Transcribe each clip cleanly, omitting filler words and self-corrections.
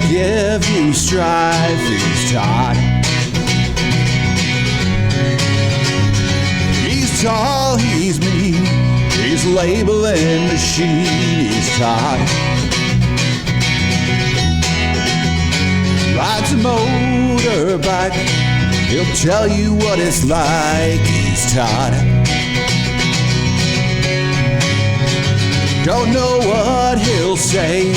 give you strife is Todd. He's tall, he's mean, he's labeling machine, he's Todd. Rides a motorbike, he'll tell you what it's like, he's Todd. Don't know what he'll say,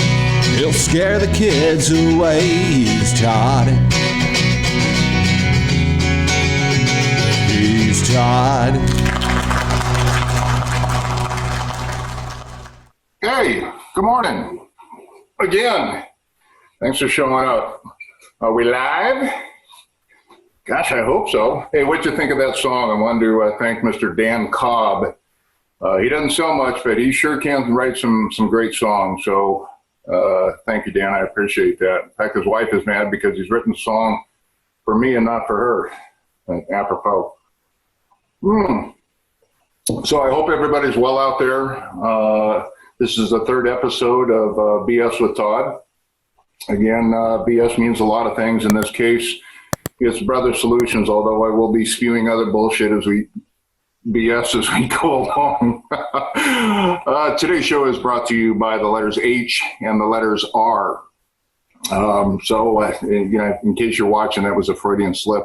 he'll scare the kids away, he's Todd. He's Todd. Hey, good morning. Again, thanks for showing up. Are we live? Gosh, I hope so. Hey, what'd you think of that song? I wanted to thank Mr. Dan Cobb. He doesn't sell much, but he sure can write some great songs. So thank you, Dan. I appreciate that. In fact, his wife is mad because he's written a song for me and not for her. Apropos. So I hope everybody's well out there. This is the third episode of BS with Todd. Again, BS means a lot of things. In this case, it's Brother Solutions, although I will be spewing other bullshit as we BS as we go along. Today's show is brought to you by the letters H and the letters R. In case you're watching, that was a Freudian slip.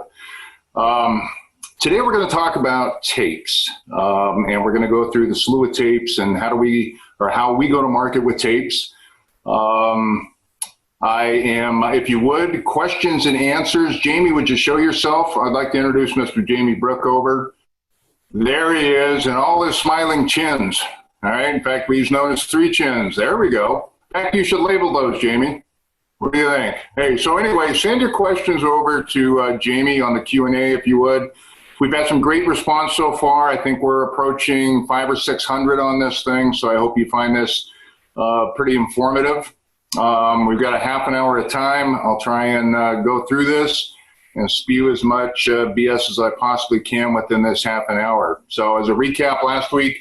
Today we're going to talk about tapes, and we're going to go through the slew of tapes and how we go to market with tapes. If you would, questions and answers. Jamie, would you show yourself? I'd like to introduce Mr. Jamie Brookover. There he is, and all his smiling chins. All right, in fact, he's known as three chins. There we go. In fact, you should label those, Jamie. What do you think? Hey, so anyway, send your questions over to Jamie on the Q&A if you would. We've had some great response so far. I think we're approaching 500 or 600 on this thing, so I hope you find this pretty informative. We've got a half an hour of time. I'll try and go through this and spew as much BS as I possibly can within this half an hour. So as a recap, last week,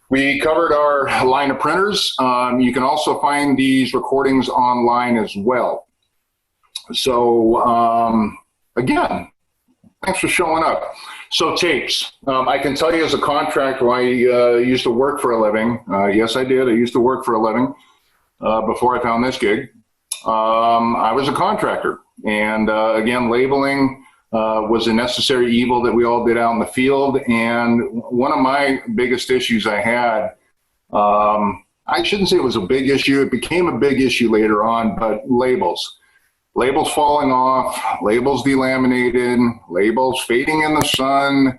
we covered our line of printers. You can also find these recordings online as well. So again, thanks for showing up. So tapes, I can tell you as a contractor, I used to work for a living. Yes, I did. I used to work for a living before I found this gig. I was a contractor. And again, labeling was a necessary evil that we all did out in the field. And one of my biggest issues I had, I shouldn't say it was a big issue. It became a big issue later on, but labels. Labels falling off, labels delaminated, labels fading in the sun.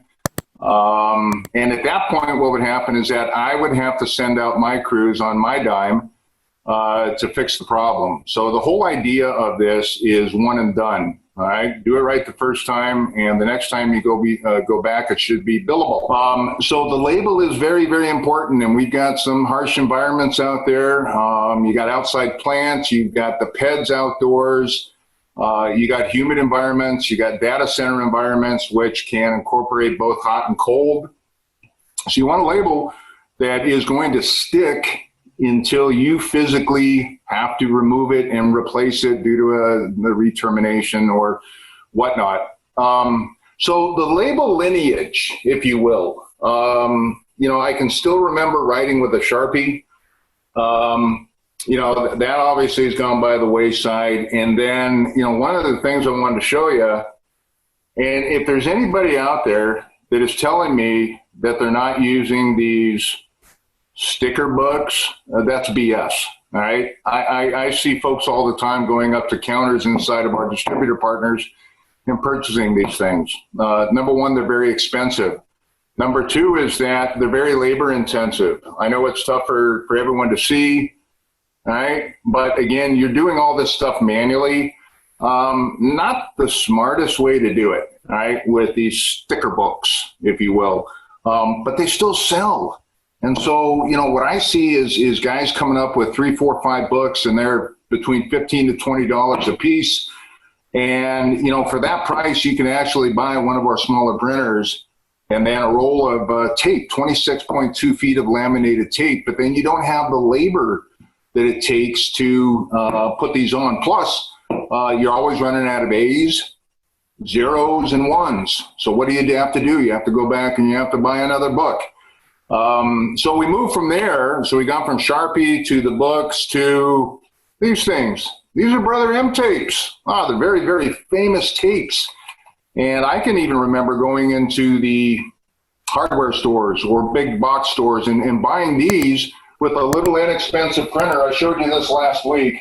And at that point, what would happen is that I would have to send out my crews on my dime to fix the problem. So the whole idea of this is one and done. All right, do it right the first time, and the next time you go back, it should be billable. So the label is very, very important, and we've got some harsh environments out there. You got outside plants, you've got the PEDs outdoors, you got humid environments, you got data center environments, which can incorporate both hot and cold. So you want a label that is going to stick until you physically have to remove it and replace it due to the retermination or whatnot. So the label lineage, if you will, I can still remember writing with a Sharpie. That obviously has gone by the wayside. And then, one of the things I wanted to show you, and if there's anybody out there that is telling me that they're not using these sticker books, that's BS. All right. I see folks all the time going up to counters inside of our distributor partners and purchasing these things. Number one, they're very expensive. Number two is that they're very labor intensive. I know it's tough for everyone to see. All right. But again, you're doing all this stuff manually. Not the smartest way to do it. All right. With these sticker books, if you will. But they still sell. And so, what I see is guys coming up with 3, 4, 5 books, and they're between $15 to $20 a piece. And, for that price, you can actually buy one of our smaller printers and then a roll of tape, 26.2 feet of laminated tape. But then you don't have the labor that it takes to put these on. Plus, you're always running out of A's, zeros, and ones. So what do you have to do? You have to go back and you have to buy another book. So we moved from there. So we got from Sharpie to the books to these things. These are Brother M tapes. They're very, very famous tapes. And I can even remember going into the hardware stores or big box stores and buying these with a little inexpensive printer. I showed you this last week,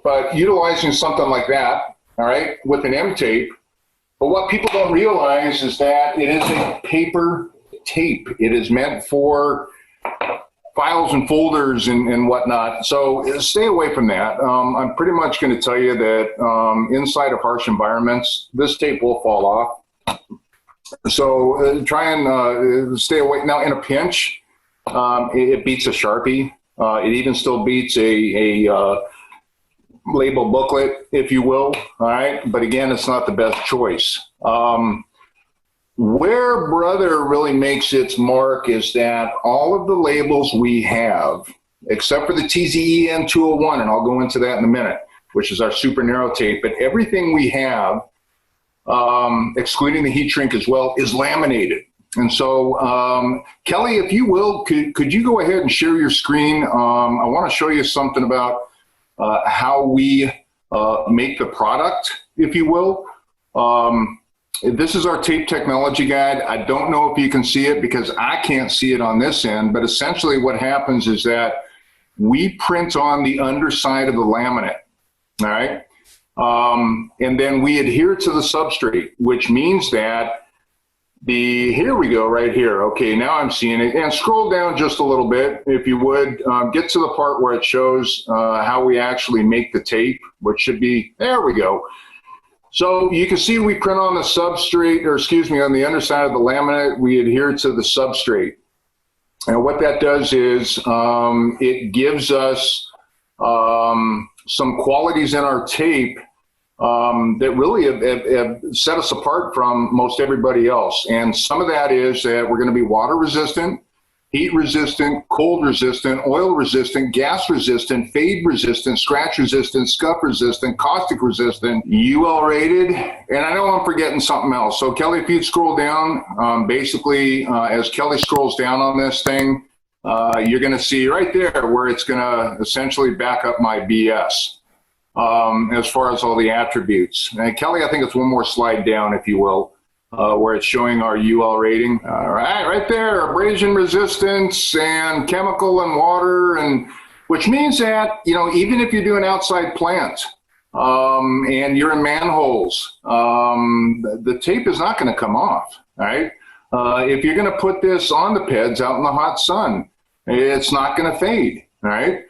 but utilizing something like that, all right, with an M tape. But what people don't realize is that it is a paper tape. It is meant for files and folders and whatnot. So stay away from that. I'm pretty much going to tell you that inside of harsh environments, this tape will fall off. So try and stay away. Now, in a pinch, it beats a Sharpie. It even still beats a label booklet, if you will. All right. But again, it's not the best choice. Where Brother really makes its mark is that all of the labels we have, except for the TZEN 201, and I'll go into that in a minute, which is our super narrow tape, but everything we have, excluding the heat shrink as well, is laminated. And so, Kelly, if you will, could you go ahead and share your screen? I want to show you something about how we make the product, if you will. This is our tape technology guide. I don't know if you can see it because I can't see it on this end, but essentially what happens is that we print on the underside of the laminate, all right? And then we adhere to the substrate, which means that here we go right here. Okay, now I'm seeing it. And scroll down just a little bit, if you would. Get to the part where it shows how we actually make the tape, which should be, there we go. So you can see we print on the substrate, or excuse me, on the underside of the laminate, we adhere to the substrate. And what that does is it gives us some qualities in our tape that really have set us apart from most everybody else. And some of that is that we're going to be water resistant, heat resistant, cold resistant, oil resistant, gas resistant, fade resistant, scratch resistant, scuff resistant, caustic resistant, UL rated, and I know I'm forgetting something else. So Kelly, if you'd scroll down, basically as Kelly scrolls down on this thing, you're going to see right there where it's going to essentially back up my BS as far as all the attributes. And Kelly, I think it's one more slide down, if you will. Where it's showing our UL rating. All right there, abrasion resistance and chemical and water, and which means that, you know, even if you do an outside plant and you're in manholes, the tape is not going to come off, all right? If you're going to put this on the PEDs out in the hot sun, it's not going to fade, all right?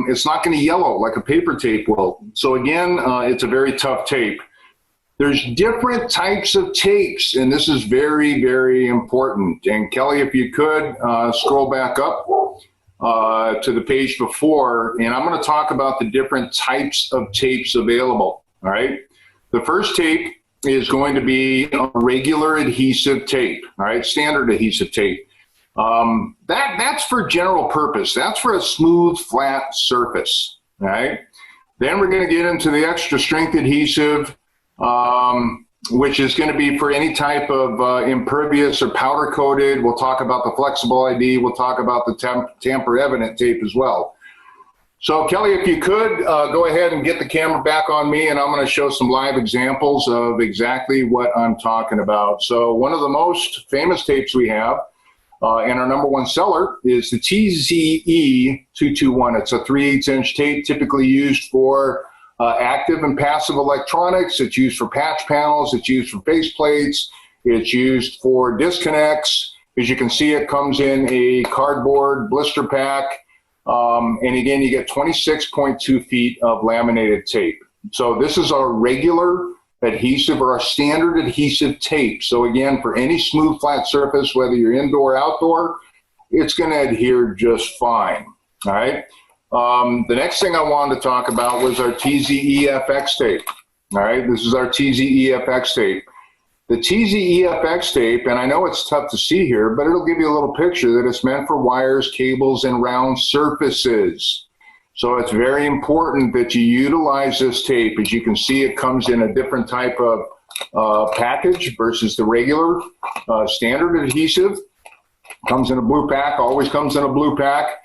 It's not going to yellow like a paper tape will. So again, it's a very tough tape. There's different types of tapes, and this is very, very important. And Kelly, if you could, scroll back up to the page before, and I'm going to talk about the different types of tapes available, all right? The first tape is going to be a regular adhesive tape, all right, standard adhesive tape. That's for general purpose. That's for a smooth, flat surface, all right? Then we're going to get into the extra strength adhesive, which is going to be for any type of impervious or powder coated. We'll talk about the flexible ID. We'll talk about the tamper evident tape as well. So Kelly, if you could go ahead and get the camera back on me, and I'm going to show some live examples of exactly what I'm talking about. So one of the most famous tapes we have and our number one seller is the TZE 221. It's a 3/8 inch tape typically used for active and passive electronics. It's used for patch panels. It's used for face plates. It's used for disconnects. As you can see, it comes in a cardboard blister pack. And again, you get 26.2 feet of laminated tape. So this is our regular adhesive or our standard adhesive tape. So again, for any smooth, flat surface, whether you're indoor or outdoor, it's going to adhere just fine. All right. The next thing I wanted to talk about was our TZEFX tape. All right, this is our TZEFX tape. The TZEFX tape, and I know it's tough to see here, but it'll give you a little picture that it's meant for wires, cables, and round surfaces. So it's very important that you utilize this tape. As you can see, it comes in a different type of package versus the regular standard adhesive. Comes in a blue pack, always comes in a blue pack.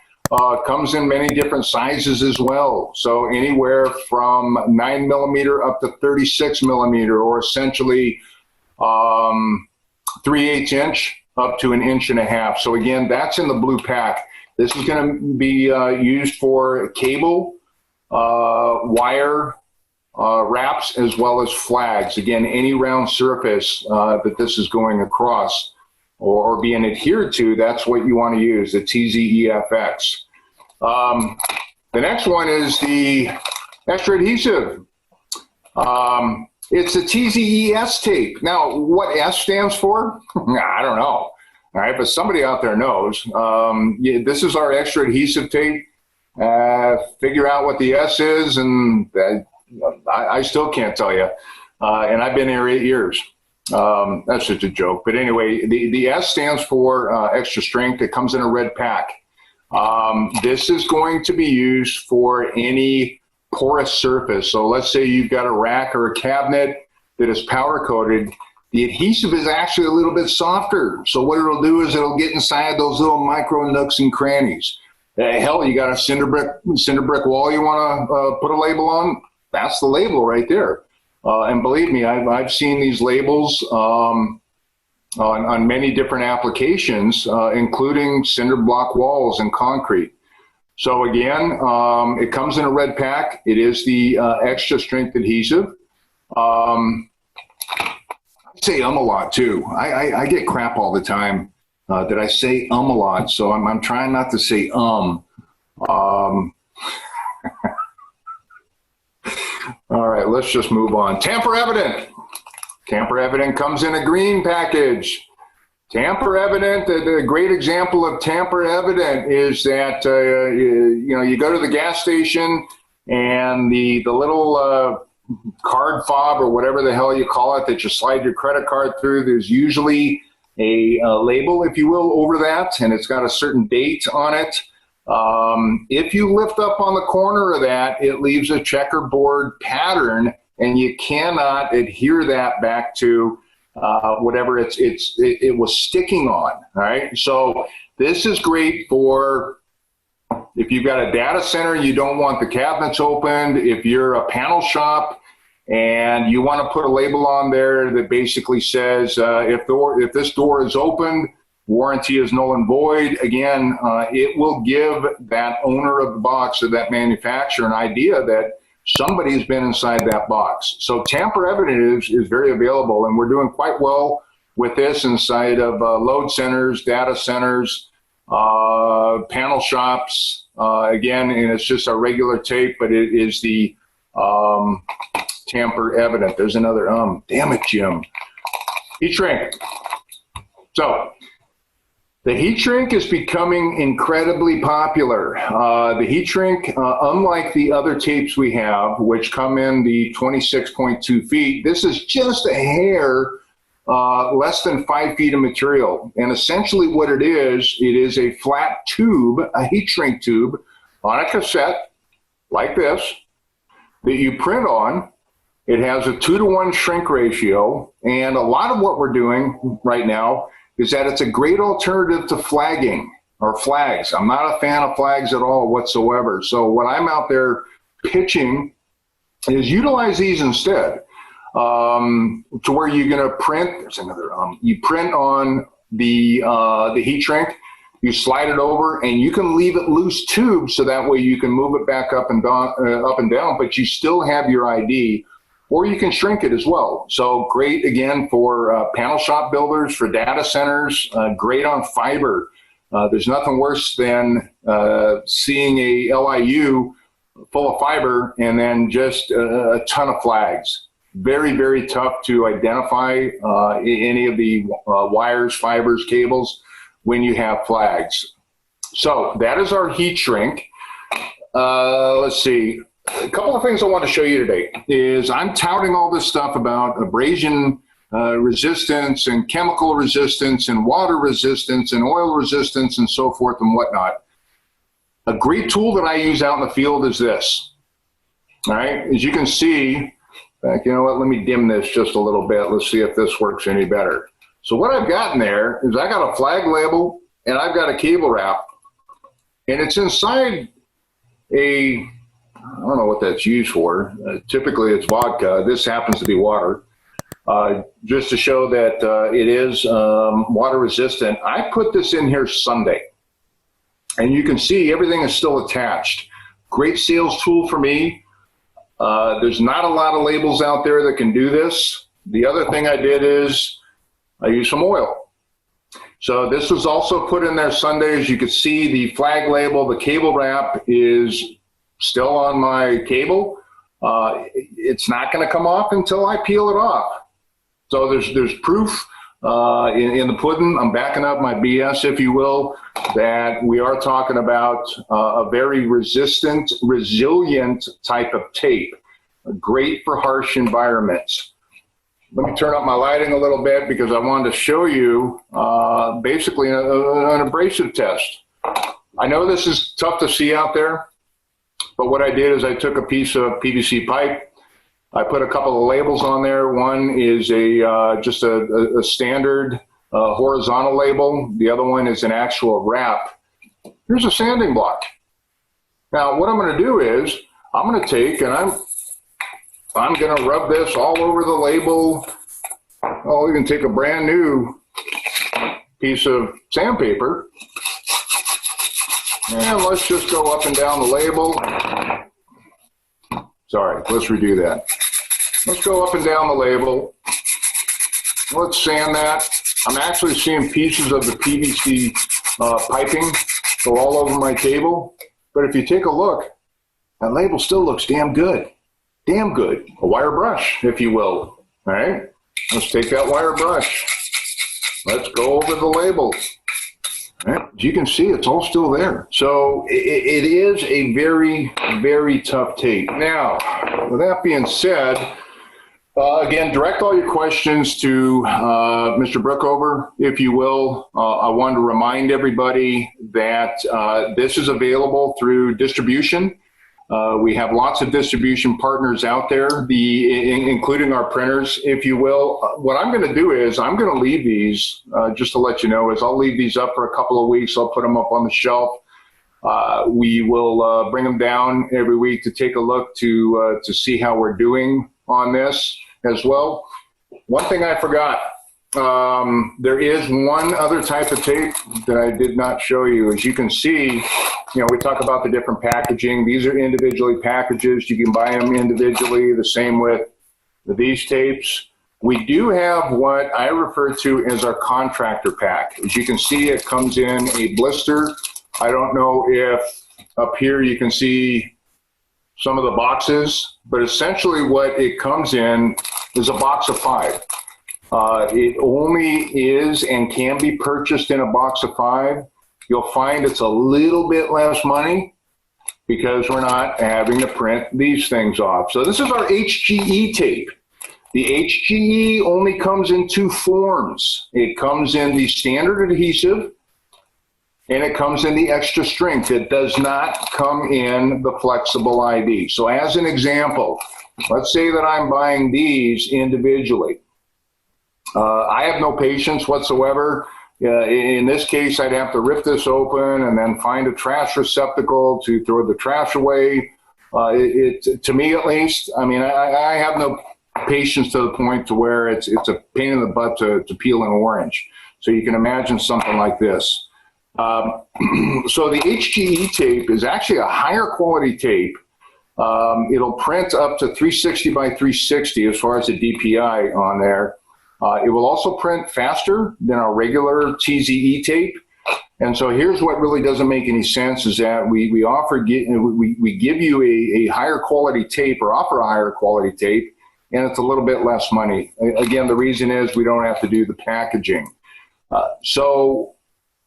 Comes in many different sizes as well. So anywhere from 9mm up to 36mm, or essentially 3/8 inch up to 1.5 inches. So again, that's in the blue pack. This is going to be used for cable, wire wraps, as well as flags. Again, any round surface that this is going across or being adhered to, that's what you want to use, the TZEFX. The next one is the extra adhesive. It's a TZES tape. Now, what S stands for? I don't know. All right, but somebody out there knows. This is our extra adhesive tape. Figure out what the S is, and I still can't tell you. And I've been here 8 years. That's just a joke. But anyway, the S stands for extra strength. It comes in a red pack. This is going to be used for any porous surface. So let's say you've got a rack or a cabinet that is powder coated. The adhesive is actually a little bit softer. So what it'll do is it'll get inside those little micro nooks and crannies. Hell, you got a cinder brick wall you want to put a label on? That's the label right there. And believe me, I've seen these labels on many different applications, including cinder block walls and concrete. So again, it comes in a red pack. It is the extra strength adhesive. I say a lot too. I get crap all the time that I say a lot, so I'm trying not to say All right, let's just move on. Tamper evident. Tamper evident comes in a green package. Tamper evident, a great example of tamper evident is that you go to the gas station and the little card fob or whatever the hell you call it that you slide your credit card through, there's usually a label, if you will, over that, and it's got a certain date on it. If you lift up on the corner of that, it leaves a checkerboard pattern, and you cannot adhere that back to whatever it was sticking on. All right, so this is great for if you've got a data center, you don't want the cabinets opened. If you're a panel shop and you want to put a label on there that basically says if this door is opened, warranty is null and void. Again, it will give that owner of the box or that manufacturer an idea that somebody's been inside that box. So tamper evident is very available, and we're doing quite well with this inside of load centers, data centers, panel shops. Again, and it's just a regular tape, but it is the tamper evident. There's another damn it, Jim. Heat shrink. So the heat shrink is becoming incredibly popular. The heat shrink, unlike the other tapes we have, which come in the 26.2 feet, this is just a hair less than 5 feet of material. And essentially what it is a flat tube, a heat shrink tube on a cassette like this that you print on. It has a 2-to-1 shrink ratio. And a lot of what we're doing right now is that it's a great alternative to flagging or flags. I'm not a fan of flags at all whatsoever. So what I'm out there pitching is utilize these instead. To where you're going to print, there's another, you print on the heat shrink, you slide it over, and you can leave it loose tube so that way you can move it back up and down, but you still have your ID, or you can shrink it as well. So great, again, for panel shop builders, for data centers, great on fiber. There's nothing worse than seeing a LIU full of fiber and then just a ton of flags. Very, very tough to identify any of the wires, fibers, cables when you have flags. So that is our heat shrink. Let's see. A couple of things I want to show you today is I'm touting all this stuff about abrasion resistance and chemical resistance and water resistance and oil resistance and so forth and whatnot. A great tool that I use out in the field is this. All right, as you can see, you know what, let me dim this just a little bit. Let's see if this works any better. So what I've got in there is I got a flag label and I've got a cable wrap, and it's inside I don't know what that's used for. Typically it's vodka. This happens to be water. Just to show that it is water resistant. I put this in here Sunday, and you can see everything is still attached. Great sales tool for me. There's not a lot of labels out there that can do this. The other thing I did is I used some oil. So this was also put in there Sunday. As you can see, the flag label, the cable wrap is still on my cable. It's not going to come off until I peel it off. So there's proof in the pudding. I'm backing up my BS, if you will, that we are talking about a very resilient type of tape, great for harsh environments. Let me turn up my lighting a little bit because I wanted to show you basically an abrasive test. I know this is tough to see out there, but what I did is I took a piece of PVC pipe. I put a couple of labels on there. One is just a standard horizontal label. The other one is an actual wrap. Here's a sanding block. Now, what I'm going to do is I'm going to take and I'm going to rub this all over the label. I'll even take a brand new piece of sandpaper and let's just go up and down the label. Sorry, let's redo that. Let's go up and down the label. Let's sand that. I'm actually seeing pieces of the PVC piping go all over my table. But if you take a look, that label still looks damn good. Damn good. A wire brush, if you will. All right? Let's take that wire brush. Let's go over the label. All right? As you can see, it's all still there. So it is a very, very tough tape. Now, with that being said, again, direct all your questions to Mr. Brookover, if you will. I wanted to remind everybody that this is available through distribution. We have lots of distribution partners out there, including our printers, if you will. What I'm going to do is I'm going to leave these, just to let you know, is I'll leave these up for a couple of weeks. I'll put them up on the shelf. We will bring them down every week to take a look to see how we're doing on this as well. One thing I forgot, there is one other type of tape that I did not show you. As you can see, we talk about the different packaging. These are individually packaged. You can buy them individually, the same with these tapes. We do have what I refer to as our contractor pack. As you can see, it comes in a blister. I don't know if up here you can see some of the boxes, but essentially what it comes in is a box of 5. It only is and can be purchased in a box of 5. You'll find it's a little bit less money because we're not having to print these things off. So this is our HGE tape. The HGE only comes in 2 forms. It comes in the standard adhesive and it comes in the extra strength. It does not come in the flexible ID. So as an example, let's say that I'm buying these individually. I have no patience whatsoever. In this case, I'd have to rip this open and then find a trash receptacle to throw the trash away. To me, at least, I have no patience to the point to where it's a pain in the butt to peel an orange. So you can imagine something like this. So the HGE tape is actually a higher quality tape. It'll print up to 360 by 360 as far as the DPI on there. It will also print faster than our regular TZE tape. And so here's what really doesn't make any sense is that we give you a higher quality tape or offer a higher quality tape, and it's a little bit less money. Again, the reason is we don't have to do the packaging. So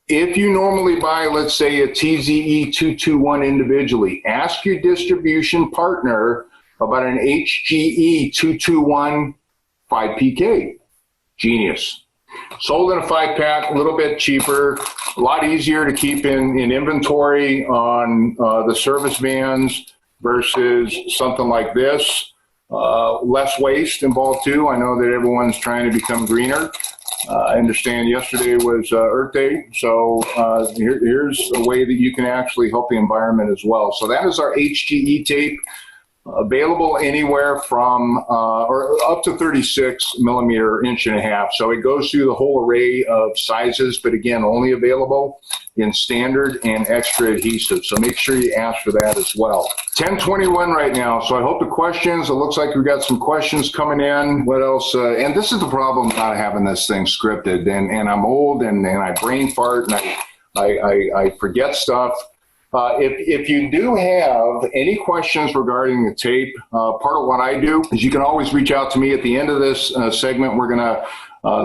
if you normally buy, let's say, a TZE 221 individually, ask your distribution partner about an HGE 221 5PK. Genius. Sold in a 5-pack, a little bit cheaper, a lot easier to keep in inventory on the service vans versus something like this. Less waste involved too. I know that everyone's trying to become greener. I understand yesterday was Earth Day, so here's a way that you can actually help the environment as well. So that is our HGE tape, available anywhere from or up to 36 millimeter, 1.5 inch. So it goes through the whole array of sizes, but again, only available in standard and extra adhesive. So make sure you ask for that as well. 10:21 right now. So I hope the questions, it looks like we've got some questions coming in. What else? And this is the problem not having this thing scripted, and I'm old and I brain fart and I forget stuff. If you do have any questions regarding the tape, part of what I do is you can always reach out to me at the end of this segment. We're going to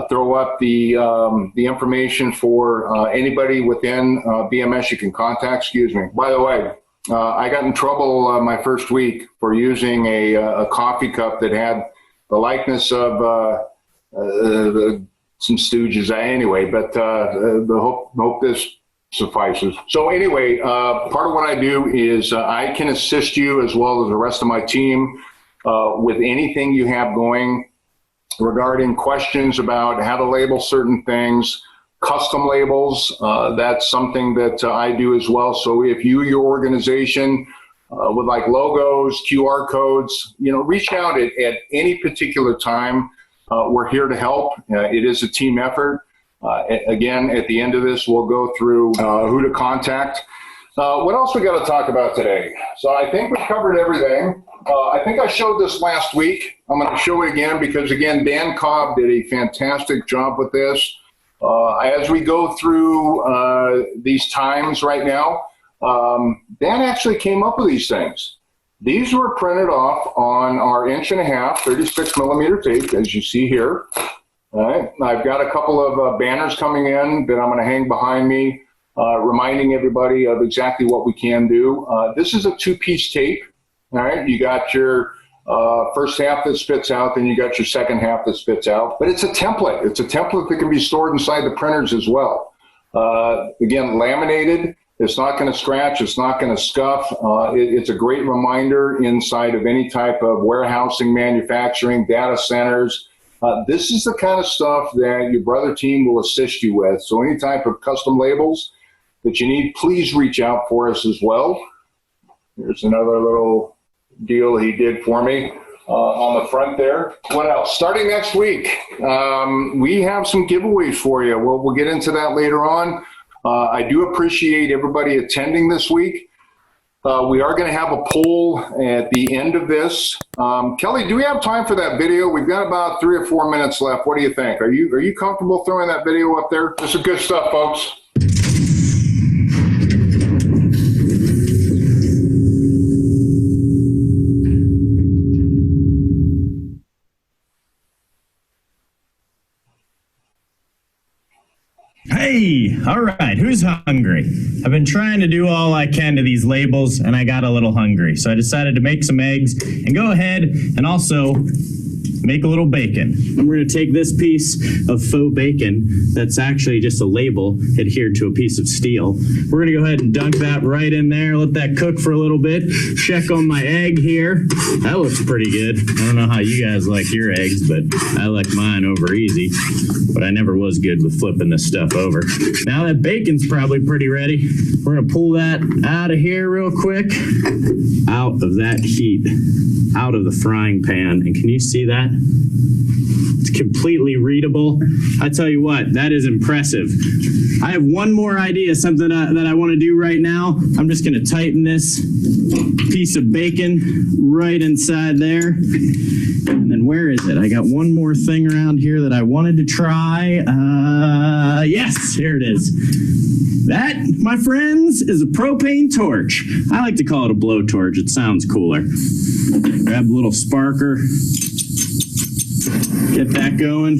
throw up the information for anybody within BMS you can contact. Excuse me. By the way, I got in trouble my first week for using a coffee cup that had the likeness of some stooges anyway, but hope this suffices. So anyway, part of what I do is I can assist you as well as the rest of my team with anything you have going regarding questions about how to label certain things, custom labels. That's something that I do as well. So if your organization would like logos, QR codes, reach out at any particular time. We're here to help. It is a team effort. Again, at the end of this, we'll go through who to contact. What else we got to talk about today? So I think we covered everything. I think I showed this last week. I'm going to show it again because, again, Dan Cobb did a fantastic job with this. As we go through these times right now, Dan actually came up with these things. These were printed off on our 1.5 inch, 36 millimeter tape, as you see here. All right. I've got a couple of banners coming in that I'm going to hang behind me, reminding everybody of exactly what we can do. This is a 2-piece tape. All right. You got your first half that spits out, then you got your second half that spits out. But it's a template. It's a template that can be stored inside the printers as well. Again, laminated. It's not going to scratch. It's not going to scuff. It's a great reminder inside of any type of warehousing, manufacturing, data centers. This is the kind of stuff that your brother team will assist you with. So any type of custom labels that you need, please reach out for us as well. Here's another little deal he did for me on the front there. What else? Starting next week, we have some giveaways for you. We'll get into that later on. I do appreciate everybody attending this week. We are going to have a poll at the end of this. Kelly, do we have time for that video? We've got about 3 or 4 minutes left. What do you think? Are you comfortable throwing that video up there? This is good stuff, folks. Hey, all right, who's hungry? I've been trying to do all I can to these labels, and I got a little hungry. So I decided to make some eggs and go ahead and also make a little bacon. And we're going to take this piece of faux bacon that's actually just a label adhered to a piece of steel. We're going to go ahead and dunk that right in there, let that cook for a little bit, check on my egg here. That looks pretty good. I don't know how you guys like your eggs, but I like mine over easy. But I never was good with flipping this stuff over. Now that bacon's probably pretty ready. We're going to pull that out of here real quick, out of that heat, out of the frying pan. And can you see that? It's completely readable. I tell you what, that is impressive. I have one more idea, something that I want to do right now. I'm just going to tighten this piece of bacon right inside there. And then where is it? I got one more thing around here that I wanted to try. Yes, here it is. That, my friends, is a propane torch. I like to call it a blowtorch. It sounds cooler. Grab a little sparker. Get that going.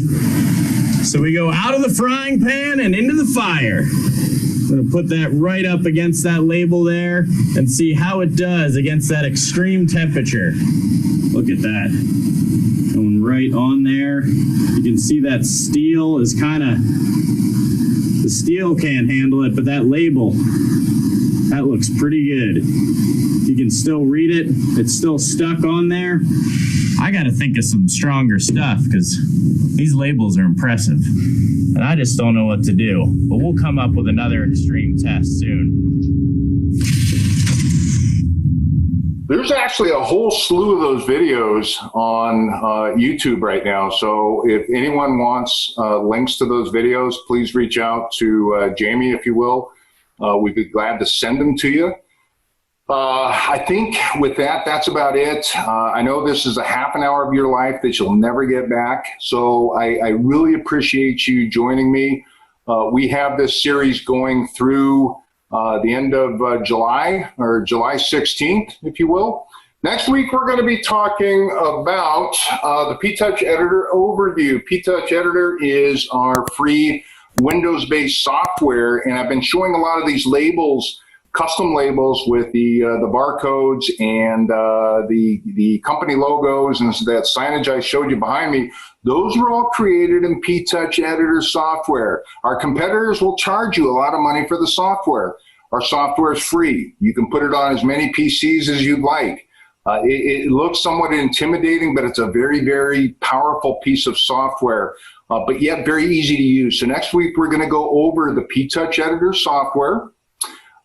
So we go out of the frying pan and into the fire. I'm going to put that right up against that label there and see how it does against that extreme temperature. Look at that. Going right on there. You can see that steel is the steel can't handle it, but that label, that looks pretty good. You can still read it. It's still stuck on there. I got to think of some stronger stuff because these labels are impressive. And I just don't know what to do. But we'll come up with another extreme test soon. There's actually a whole slew of those videos on YouTube right now. So if anyone wants links to those videos, please reach out to Jamie, if you will. We'd be glad to send them to you. I think with that, that's about it. I know this is a half an hour of your life that you'll never get back. So I really appreciate you joining me. We have this series going through the end of July, or July 16th, if you will. Next week, we're going to be talking about the P-Touch Editor overview. P-Touch Editor is our free Windows-based software, and I've been showing a lot of these labels, custom labels with the barcodes and the company logos and that signage I showed you behind me. Those were all created in P-Touch Editor software. Our competitors will charge you a lot of money for the software. Our software is free. You can put it on as many PCs as you'd like. It looks somewhat intimidating, but it's a very, very powerful piece of software, but yet very easy to use. So next week, we're going to go over the P-Touch Editor software.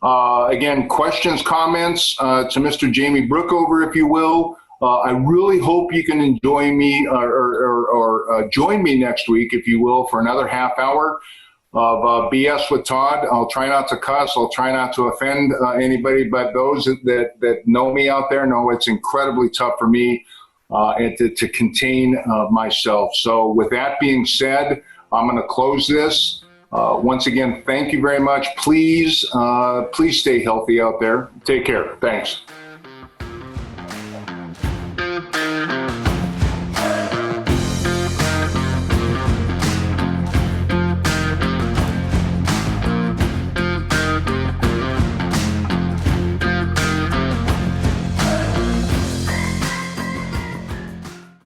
Again, questions, comments to Mr. Jamie Brookover, if you will. I really hope you can join me next week, if you will, for another half hour of BS with Todd. I'll try not to cuss. I'll try not to offend anybody, but those that know me out there know it's incredibly tough for me and to contain myself. So with that being said, I'm going to close this. Once again, thank you very much. Please stay healthy out there. Take care. Thanks.